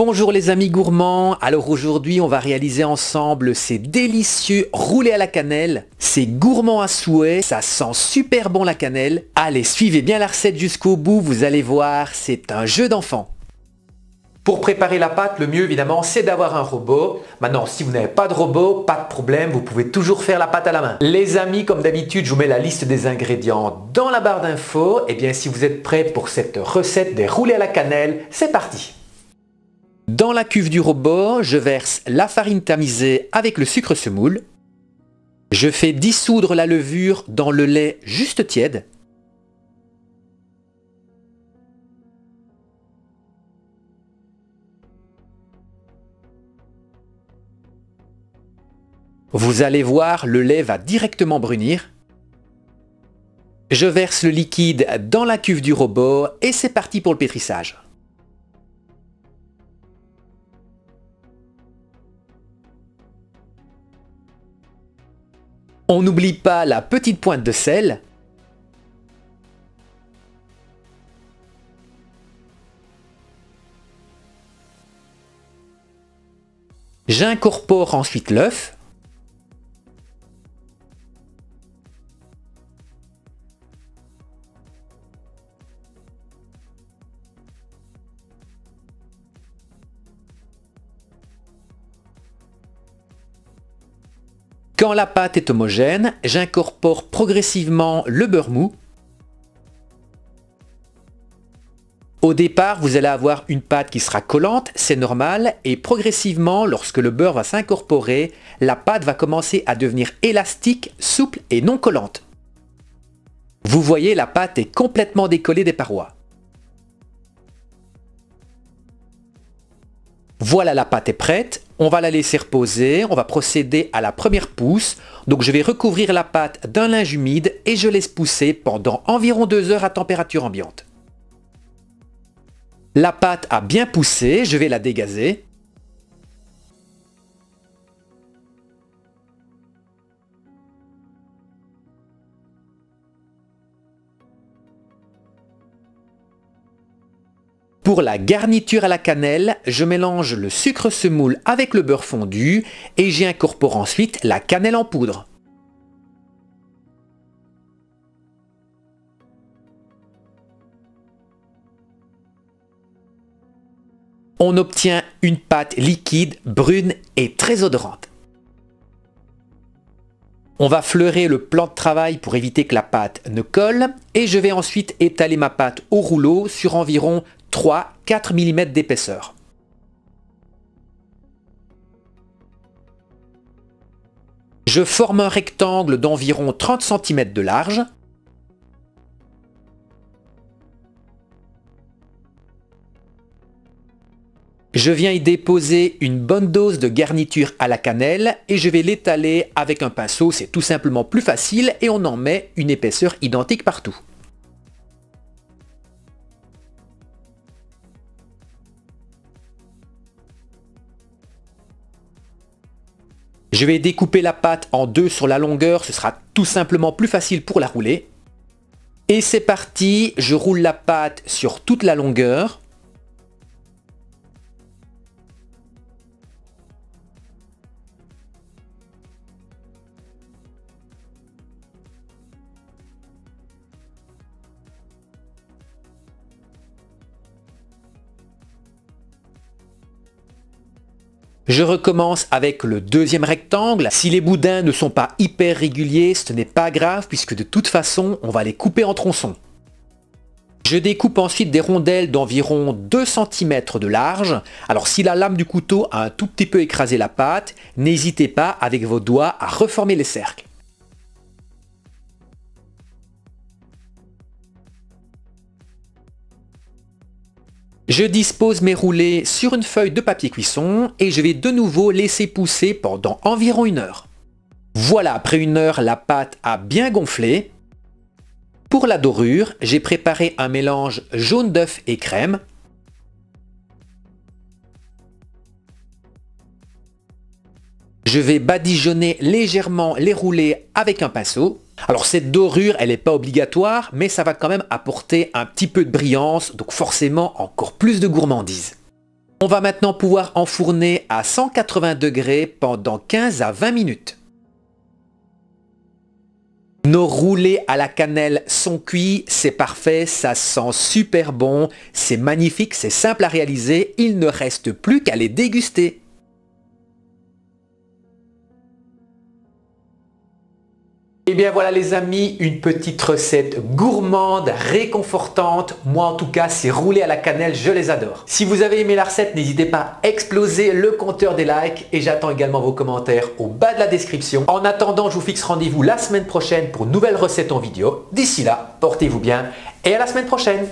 Bonjour les amis gourmands, alors aujourd'hui on va réaliser ensemble ces délicieux roulés à la cannelle. C'est gourmand à souhait, ça sent super bon la cannelle. Allez, suivez bien la recette jusqu'au bout, vous allez voir, c'est un jeu d'enfant. Pour préparer la pâte, le mieux évidemment c'est d'avoir un robot. Maintenant si vous n'avez pas de robot, pas de problème, vous pouvez toujours faire la pâte à la main. Les amis, comme d'habitude, je vous mets la liste des ingrédients dans la barre d'infos. Et bien si vous êtes prêts pour cette recette des roulés à la cannelle, c'est parti. Dans la cuve du robot, je verse la farine tamisée avec le sucre semoule. Je fais dissoudre la levure dans le lait juste tiède. Vous allez voir, le lait va directement brunir. Je verse le liquide dans la cuve du robot et c'est parti pour le pétrissage. On n'oublie pas la petite pointe de sel. J'incorpore ensuite l'œuf. Quand la pâte est homogène, j'incorpore progressivement le beurre mou. Au départ, vous allez avoir une pâte qui sera collante, c'est normal, et progressivement, lorsque le beurre va s'incorporer, la pâte va commencer à devenir élastique, souple et non collante. Vous voyez, la pâte est complètement décollée des parois. Voilà, la pâte est prête, on va la laisser reposer, on va procéder à la première pousse. Donc je vais recouvrir la pâte d'un linge humide et je laisse pousser pendant environ 2 heures à température ambiante. La pâte a bien poussé, je vais la dégazer. Pour la garniture à la cannelle, je mélange le sucre semoule avec le beurre fondu et j'y incorpore ensuite la cannelle en poudre. On obtient une pâte liquide, brune et très odorante. On va fleurer le plan de travail pour éviter que la pâte ne colle et je vais ensuite étaler ma pâte au rouleau sur environ 3-4 mm d'épaisseur. Je forme un rectangle d'environ 30 cm de large. Je viens y déposer une bonne dose de garniture à la cannelle et je vais l'étaler avec un pinceau, c'est tout simplement plus facile et on en met une épaisseur identique partout. Je vais découper la pâte en deux sur la longueur, ce sera tout simplement plus facile pour la rouler. Et c'est parti, je roule la pâte sur toute la longueur. Je recommence avec le deuxième rectangle. Si les boudins ne sont pas hyper réguliers, ce n'est pas grave puisque de toute façon, on va les couper en tronçons. Je découpe ensuite des rondelles d'environ 2 cm de large. Alors si la lame du couteau a un tout petit peu écrasé la pâte, n'hésitez pas avec vos doigts à reformer les cercles. Je dispose mes roulés sur une feuille de papier cuisson et je vais de nouveau laisser pousser pendant environ 1 heure. Voilà, après 1 heure, la pâte a bien gonflé. Pour la dorure, j'ai préparé un mélange jaune d'œuf et crème. Je vais badigeonner légèrement les roulés avec un pinceau. Alors cette dorure, elle n'est pas obligatoire, mais ça va quand même apporter un petit peu de brillance, donc forcément encore plus de gourmandise. On va maintenant pouvoir enfourner à 180 degrés pendant 15 à 20 minutes. Nos roulés à la cannelle sont cuits, c'est parfait, ça sent super bon, c'est magnifique, c'est simple à réaliser, il ne reste plus qu'à les déguster. Et bien voilà les amis, une petite recette gourmande, réconfortante. Moi en tout cas, ces roulés à la cannelle, je les adore. Si vous avez aimé la recette, n'hésitez pas à exploser le compteur des likes et j'attends également vos commentaires au bas de la description. En attendant, je vous fixe rendez-vous la semaine prochaine pour une nouvelle recette en vidéo. D'ici là, portez-vous bien et à la semaine prochaine.